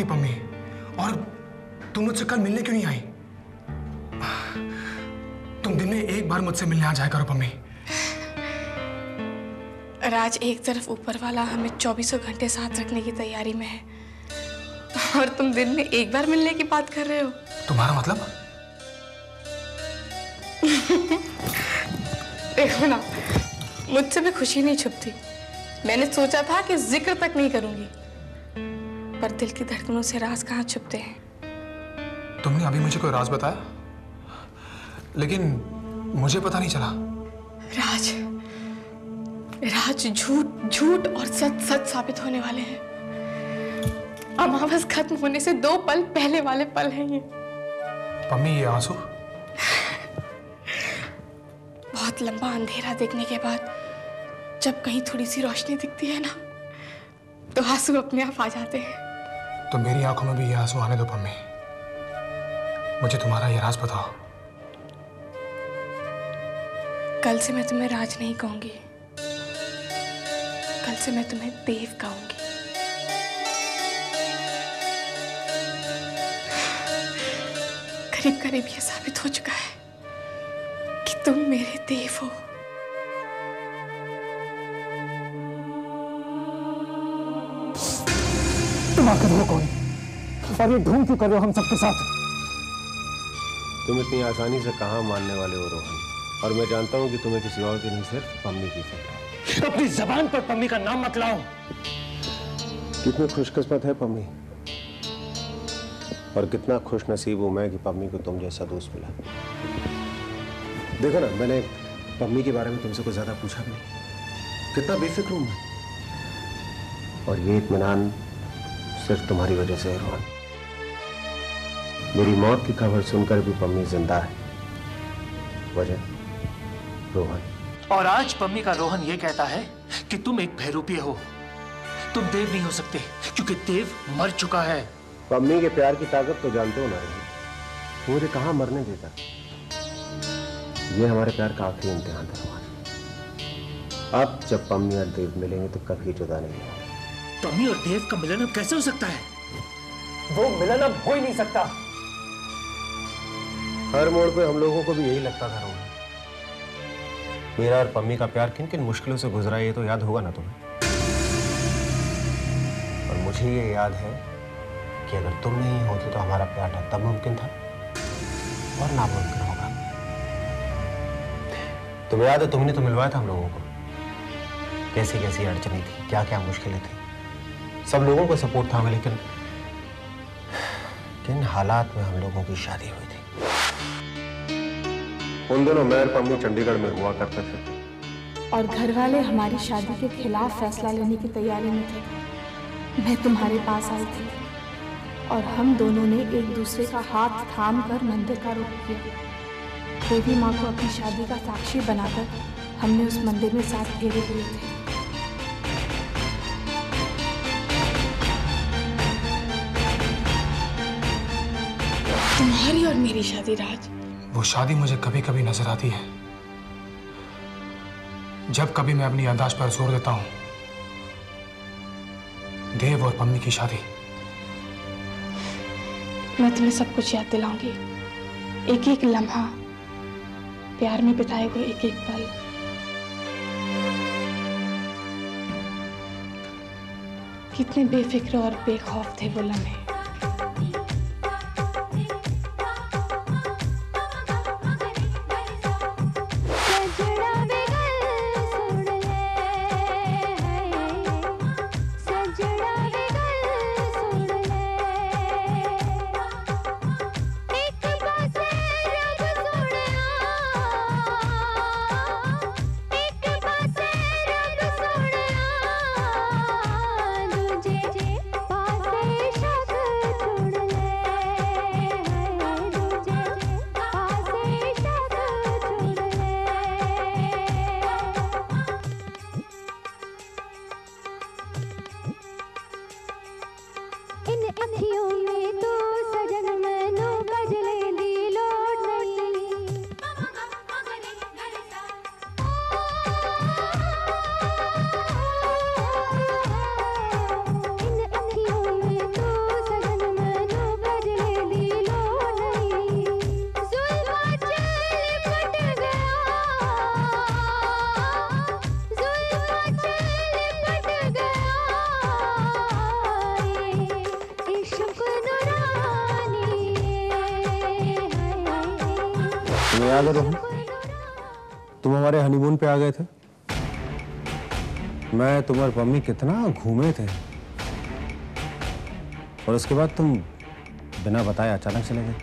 थी पम्मी, और तुम मुझसे कल मिलने क्यों नहीं आई? तुम दिन में एक बार मुझसे मिलने आ जाया करो पम्मी। राज, एक तरफ ऊपर वाला हमें 24 घंटे साथ रखने की तैयारी में है, और तुम दिन में एक बार मिलने की बात कर रहे हो। तुम्हारा मतलब? देखो ना, मुझसे भी खुशी नहीं छुपती। मैंने सोचा था कि जिक्र तक नहीं करूंगी, पर दिल की धड़कनों से राज कहाँ छुपते हैं। तुमने अभी मुझे कोई राज बताया, लेकिन मुझे पता नहीं चला। राज, राज झूठ झूठ और सच सच साबित होने वाले हैं। अमावस खत्म होने से 2 पल पहले वाले पल हैं ये। पम्मी, ये आंसू? बहुत लंबा अंधेरा देखने के बाद जब कहीं थोड़ी सी रोशनी दिखती है ना, तो आंसू अपने आप आ जाते हैं। तो मेरी आंखों में भी ये आंसू आने दो पम्मी। मुझे तुम्हारा ये राज बताओ। कल से मैं तुम्हें राज नहीं कहूंगी, कल से मैं तुम्हें देव कहूंगी। करीब करीब ये साबित हो चुका है कि तुम मेरे देव हो। तुम आखिर हो कौन, और ये ढूंढ क्यों कर रहे हो हम सबके साथ? तुम इतनी आसानी से कहां मानने वाले हो रोहन, और मैं जानता हूं कि तुम्हें किसी और की नहीं, सिर्फ पम्मी की फिक्र है। अपनी जबान पर पम्मी का नाम मत लाओ। कितनी खुशकिस्मत है पम्मी, और कितना खुश नसीब हूं मैं कि पम्मी को तुम जैसा दोस्त मिला। देखो ना, मैंने पम्मी के बारे में तुमसे कुछ ज्यादा पूछा भी नहीं। कितना बेफिक्र हूं मैं, और ये इत्मीनान सिर्फ तुम्हारी वजह से है रोहन। मेरी मौत की खबर सुनकर भी पम्मी जिंदा है, वजह रोहन। और आज पम्मी का रोहन ये कहता है कि तुम एक भैरूपीय हो, तुम देव नहीं हो सकते, क्योंकि देव मर चुका है। पम्मी के प्यार की ताकत तो जानते हो ना रोहन, मुझे कहां मरने देता। ये हमारे प्यार का आखिरी इम्तिहान था रोहन। अब जब पम्मी और देव मिलेंगे तो कभी जुदा नहीं होंगे। पम्मी और देव का मिलन अब कैसे हो सकता है? वो मिलन अब हो ही नहीं सकता। हर मोड़ पे हम लोगों को भी यही लगता था रोहन। मेरा और पम्मी का प्यार किन किन मुश्किलों से गुजरा, ये तो याद होगा ना तुम्हें। और मुझे ये याद है कि अगर तुम नहीं होते तो हमारा प्यार ना तब मुमकिन था और नामुमकिन होगा। तुम्हें याद है, तुमने तो मिलवाया था हम लोगों को। कैसी कैसी अड़चनें थी, क्या क्या मुश्किलें थी, सब लोगों को सपोर्ट था हमें, लेकिन किन हालात में हम लोगों की शादी हुई थी। उन दिनों मैं और पम्मी चंडीगढ़ में हुआ करते थे, और घर वाले हमारी शादी के खिलाफ फैसला लेने की तैयारी में थे। मैं तुम्हारे पास आई थी, और हम दोनों ने एक दूसरे का हाथ थाम कर मंदिर का रुख किया। देवी माँ को अपनी शादी का साक्षी बनाकर हमने उस मंदिर में 7 फेरे लिए थे। तुम्हारी और मेरी शादी राज, वो शादी मुझे कभी कभी नजर आती है, जब कभी मैं अपनी याददाश्त पर जोर देता हूं। देव और पम्मी की शादी। मैं तुम्हें सब कुछ याद दिलाऊंगी, एक एक लम्हा, प्यार में बिताए हुए एक एक पल। कितने बेफिक्र और बेखौफ थे वो लम्हे। तुम्हें याद है रोहन, तुम हमारे हनीमून पे आ गए थे, मैं तुम और पम्मी कितना घूमे थे, और उसके बाद तुम बिना बताए अचानक चले गए।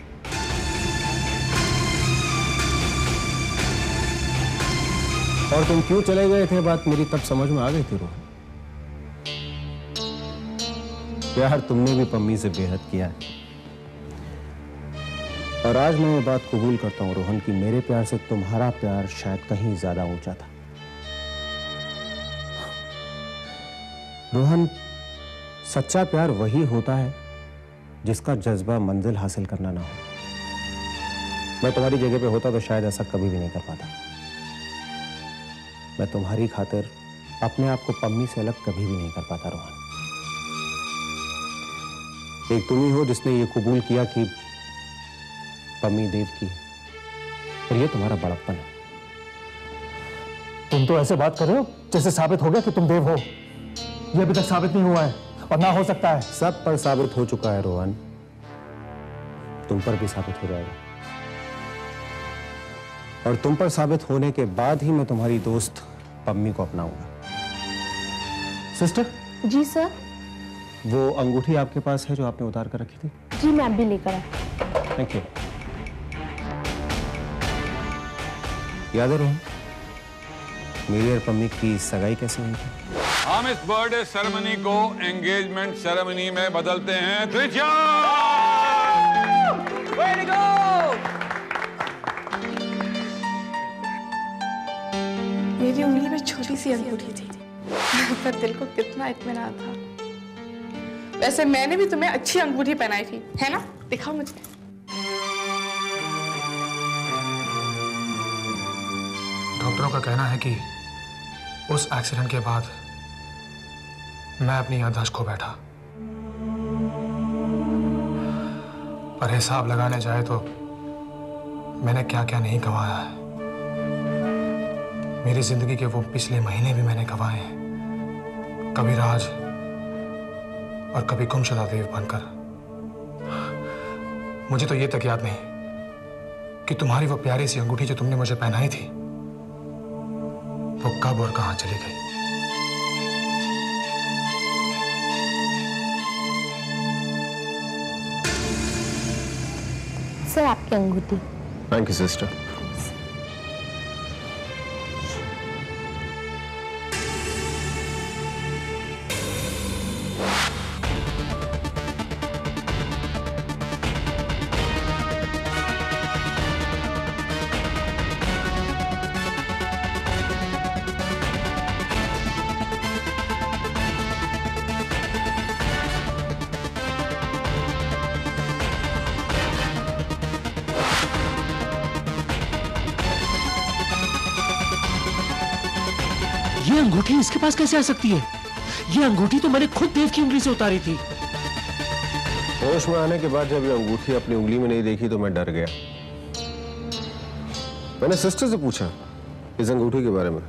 और तुम क्यों चले गए थे बात मेरी तब समझ में आ गई थी रोहन। प्यार तुमने भी पम्मी से बेहद किया है, और आज मैं ये बात कबूल करता हूं रोहन कि मेरे प्यार से तुम्हारा प्यार शायद कहीं ज्यादा ऊंचा था। रोहन, सच्चा प्यार वही होता है जिसका जज्बा मंजिल हासिल करना ना हो। मैं तुम्हारी जगह पे होता तो शायद ऐसा कभी भी नहीं कर पाता। मैं तुम्हारी खातिर अपने आप को पम्मी से अलग कभी भी नहीं कर पाता रोहन। एक तुम ही हो जिसने ये कबूल किया कि पम्मी देव की, और ये तुम्हारा बड़प्पन है। तुम तो ऐसे बात कर रहे हो जैसे साबित हो गया कि तुम देव हो। ये अभी तक साबित नहीं हुआ है और ना हो सकता है। सब पर साबित हो चुका है रोहन, तुम पर भी साबित हो जाएगा, और तुम पर साबित होने के बाद ही मैं तुम्हारी दोस्त पम्मी को अपनाऊंगा। सिस्टर। जी सर। वो अंगूठी आपके पास है जो आपने उतार कर रखी थी? जी मैं अभी लेकर आई। Thank you. याद है रोहन, मेरी और पम्मी की सगाई कैसे हुई थी? हम इस बर्थडे सेरेमनी को एंगेजमेंट सेरेमनी में बदलते हैं। त्रिज्या! मेरी उंगली में छोटी सी अंगूठी थी, पर दिल को कितना इत्मीनान था। वैसे मैंने भी तुम्हें अच्छी अंगूठी पहनाई थी, है ना? दिखाओ मुझे। डॉक्टरों का कहना है कि उस एक्सीडेंट के बाद मैं अपनी याददाश्त खो बैठा, पर हिसाब लगाने जाए तो मैंने क्या क्या नहीं गंवाया है। मेरी जिंदगी के वो पिछले महीने भी मैंने गंवाए हैं, कभी राज और कभी गुमशुदा देव बनकर। मुझे तो ये तक याद नहीं कि तुम्हारी वो प्यारी सी अंगूठी जो तुमने मुझे पहनाई थी वो कब और कहां चली गई। सर आपकी अंगूठी। Thank you sister. ये अंगूठी इसके पास कैसे आ सकती है? ये अंगूठी तो मैंने खुद देव की उंगली से उतारी थी। होश में आने के बाद जब ये अंगूठी अपनी उंगली में नहीं देखी तो मैं डर गया। मैंने सिस्टर से पूछा इस अंगूठी के बारे में,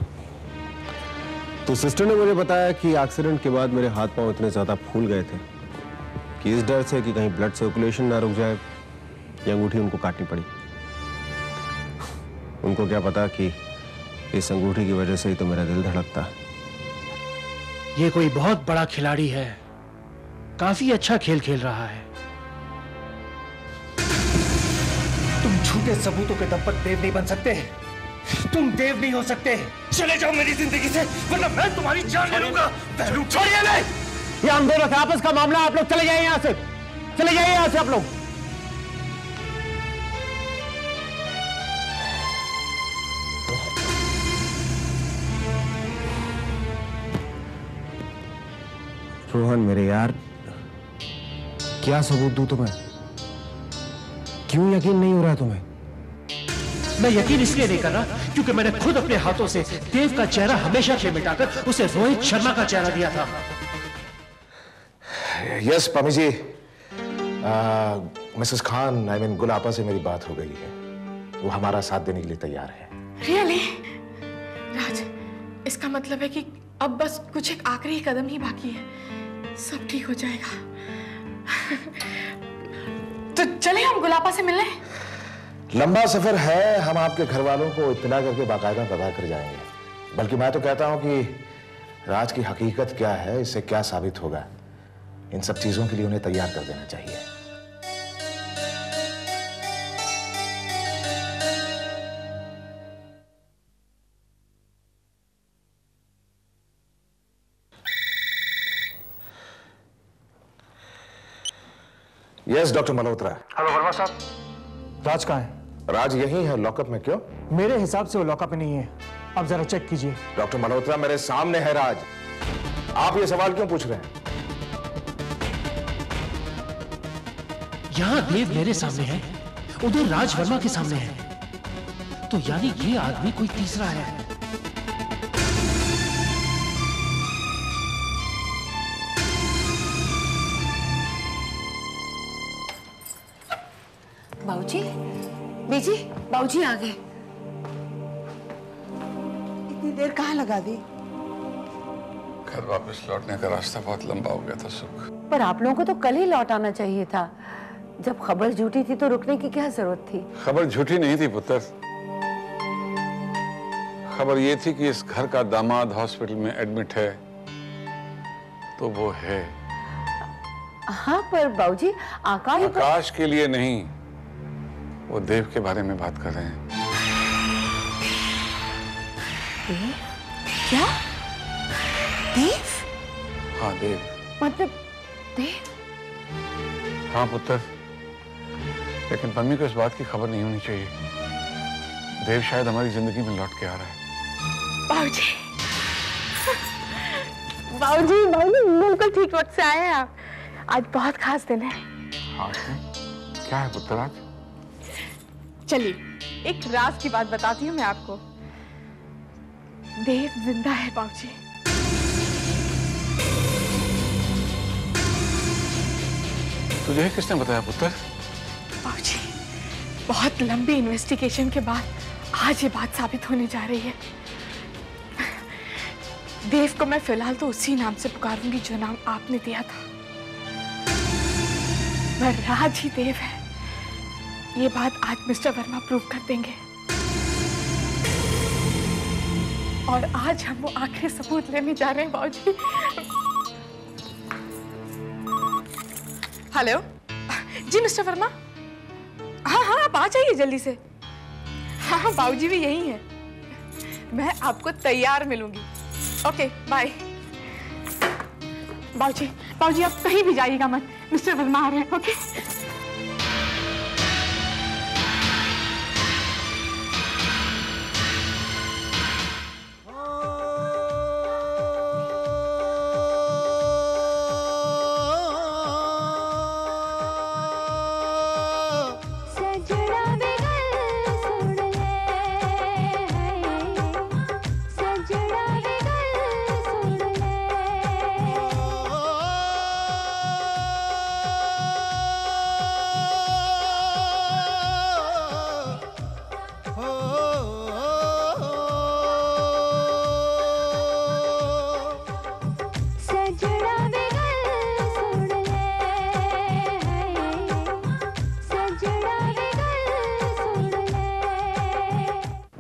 तो सिस्टर ने मुझे बताया कि एक्सीडेंट के बाद मेरे हाथ पांव इतने ज्यादा फूल गए थे कि इस डर से कि कहीं ब्लड सर्कुलेशन ना रुक जाए ये अंगूठी उनको काटनी पड़ी। उनको क्या पता कि इस अंगूठी की वजह से ही तो मेरा दिल धड़कता। ये कोई बहुत बड़ा खिलाड़ी है, काफी अच्छा खेल खेल रहा है। तुम झूठे सबूतों के दम पर देव नहीं बन सकते, तुम देव नहीं हो सकते। चले जाओ मेरी जिंदगी से, वरना मैं तुम्हारी जान ले लूंगा। छोड़िए नहीं। ये हम दोनों का आपस का मामला, आप लोग चले जाइए यहां से, चले जाइए यहां से आप लोग। रोहन मेरे यार, क्या सबूत दूं तुम्हें? क्यों यकीन नहीं हो रहा तुम्हें? मैं यकीन इसलिए नहीं कर रहा क्योंकि मैंने खुद अपने हाथों से देव का चेहरा हमेशा से मिटाकर उसे रोहित शर्मा का चेहरा दिया था। Yes Pammi ji, Mrs Khan I mean गुलापा से मेरी बात हो गई है, वो हमारा साथ देने के लिए तैयार है। रियली? राज, इसका मतलब है कि अब बस कुछ एक आखिरी कदम ही बाकी है, सब ठीक हो जाएगा। तो चले हम गुलापा से मिलने? लंबा सफर है, हम आपके घर वालों को इत्तला करके बाकायदा पता कर जाएंगे। बल्कि मैं तो कहता हूं कि राज की हकीकत क्या है, इससे क्या साबित होगा, इन सब चीजों के लिए उन्हें तैयार कर देना चाहिए। Yes doctor Malhotra. Hello Verma साहब, राज कहाँ है? राज यही है, लॉकअप में। क्यों? मेरे हिसाब से वो लॉकअप में नहीं है, आप जरा चेक कीजिए। डॉक्टर मल्होत्रा, मेरे सामने है राज, आप ये सवाल क्यों पूछ रहे हैं? यहां देव मेरे सामने है, उधर राज वर्मा के सामने है, तो यानी ये आदमी कोई तीसरा है। बाबूजी, बीजी, बाबूजी आ गए। इतनी देर कहाँ लगा दी? घर वापस लौटने का रास्ता बहुत लंबा हो गया था सुख। पर आप लोगों को तो कल ही लौट आना चाहिए था। जब खबर झूठी थी तो रुकने की क्या जरूरत थी? खबर झूठी नहीं थी पुत्र, खबर ये थी कि इस घर का दामाद हॉस्पिटल में एडमिट है, तो वो है। हाँ पर बाबूजी, आकाश के लिए नहीं, वो देव के बारे में बात कर रहे हैं। देव? क्या? देव? हाँ देव। मतलब देव? हाँ पुत्र, लेकिन मम्मी को इस बात की खबर नहीं होनी चाहिए। देव शायद हमारी जिंदगी में लौट के आ रहा है। बाबूजी, बाबूजी, बाबूजी बिल्कुल ठीक वक्त से आए हैं आप। आज बहुत खास दिन है। हाँ क्या है पुत्र आज? चलिए एक राज की बात बताती हूँ मैं आपको। देव जिंदा है बाबूजी। तुझे किसने बताया पुत्र? बाबूजी, बहुत लंबी इन्वेस्टिगेशन के बाद आज ये बात साबित होने जा रही है। देव को मैं फिलहाल तो उसी नाम से पुकारूंगी जो नाम आपने दिया था। वह राज ही देव है। ये बात आज मिस्टर वर्मा प्रूव कर देंगे। और आज हम वो आखिरी सबूत लेने जा रहे हैं बाबूजी। हेलो जी मिस्टर वर्मा। हाँ हाँ आप आ जाइए जल्दी से। हाँ हाँ बाबूजी भी यही हैं। मैं आपको तैयार मिलूंगी। Okay bye. बाबूजी, बाबूजी आप कहीं भी जाइएगा मत, मिस्टर वर्मा आ रहे हैं। Okay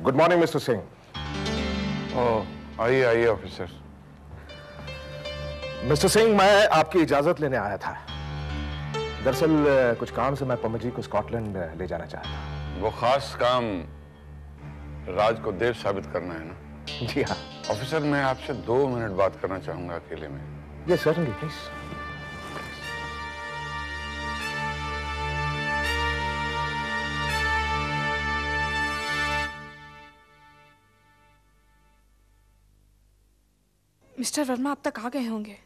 good morning mister Singh. Oh आइए आइए ऑफिसर। मिस्टर सिंह, मैं आपकी इजाजत लेने आया था। दरअसल कुछ काम से मैं पम्मी जी को स्कॉटलैंड ले जाना चाहता। वो खास काम राज को देव साबित करना है ना? जी हाँ ऑफिसर, मैं आपसे 2 मिनट बात करना चाहूंगा अकेले में। Yes certainly please. Mister Verma अब तक आ गए होंगे।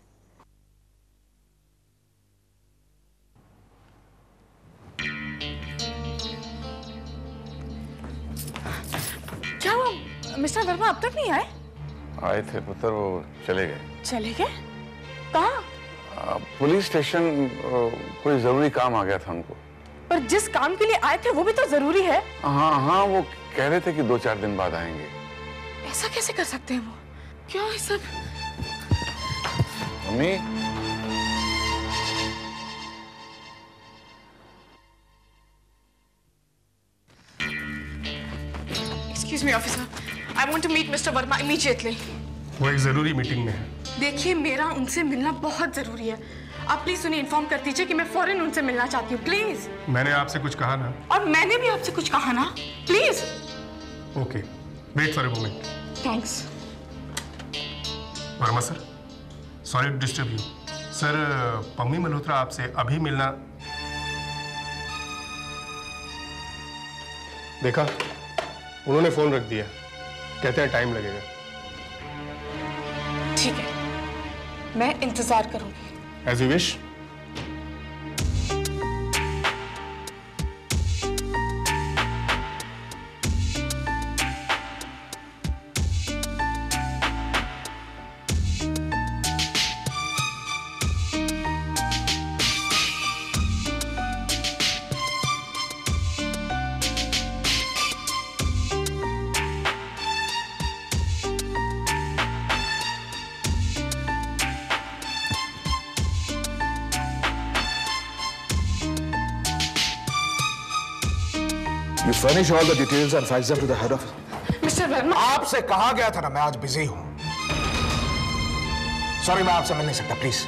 क्या वो मिस्टर वर्मा अब तक नहीं आए? आए थे पुत्र, वो चले गए। चले गए? कहाँ? Police station. कोई जरूरी काम आ गया था उनको। पर जिस काम के लिए आए थे वो भी तो जरूरी है। हाँ हाँ, वो कह रहे थे कि 2-4 दिन बाद आएंगे। ऐसा कैसे कर सकते हैं वो? क्या है सब? Mummy, Excuse me, officer. I want to meet Mr. Verma immediately. वो एक जरूरी मीटिंग में है। देखिए, मेरा उनसे मिलना बहुत जरूरी है। आप प्लीज उन्हें इन्फॉर्म कर दीजिए कि मैं फौरन उनसे मिलना चाहती हूँ, प्लीज। मैंने आपसे कुछ कहा ना? और मैंने भी आपसे कुछ कहा ना, please. Okay, wait for a moment. Thanks. Verma sir, sorry to disturb you. Sir, Pammi Malhotra आपसे अभी मिलना। देखा, उन्होंने फोन रख दिया, कहते हैं टाइम लगेगा। ठीक है, मैं इंतजार करूंगी। As you wish. You furnish all the details and fax them to the head office. Mr. Verma, आपसे कहा गया था ना, मैं आज बिजी हूं। सॉरी, मैं आपसे मिल नहीं सकता, प्लीज।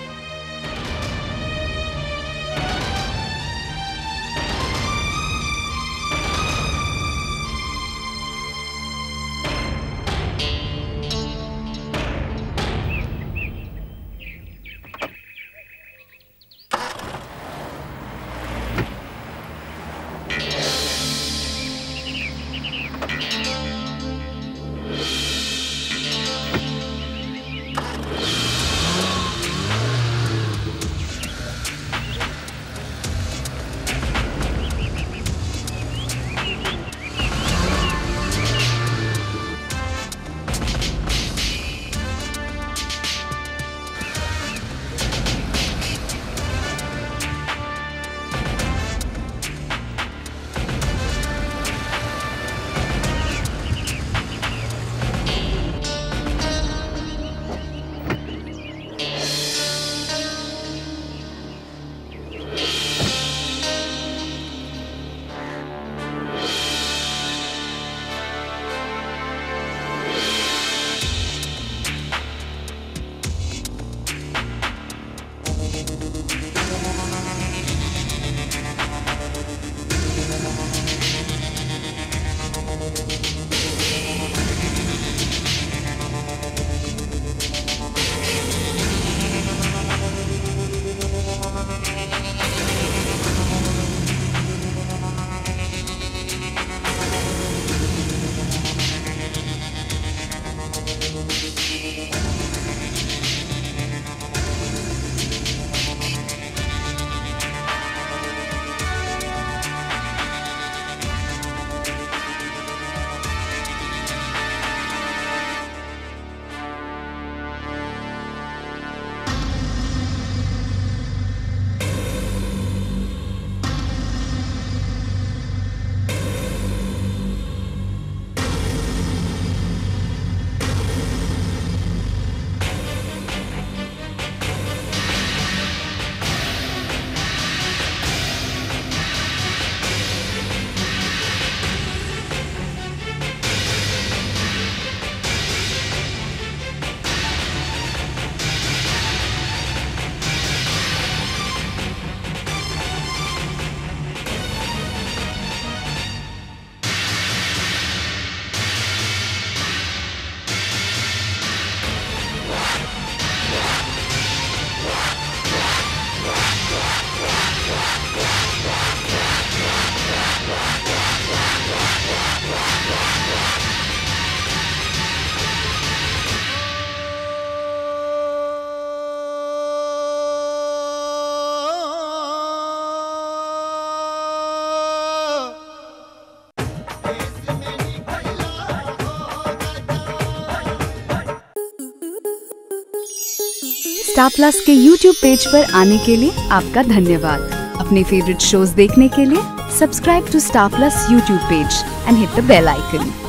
स्टार प्लस के YouTube पेज पर आने के लिए आपका धन्यवाद। अपने फेवरेट शोज देखने के लिए subscribe to Star Plus YouTube page and hit the bell icon.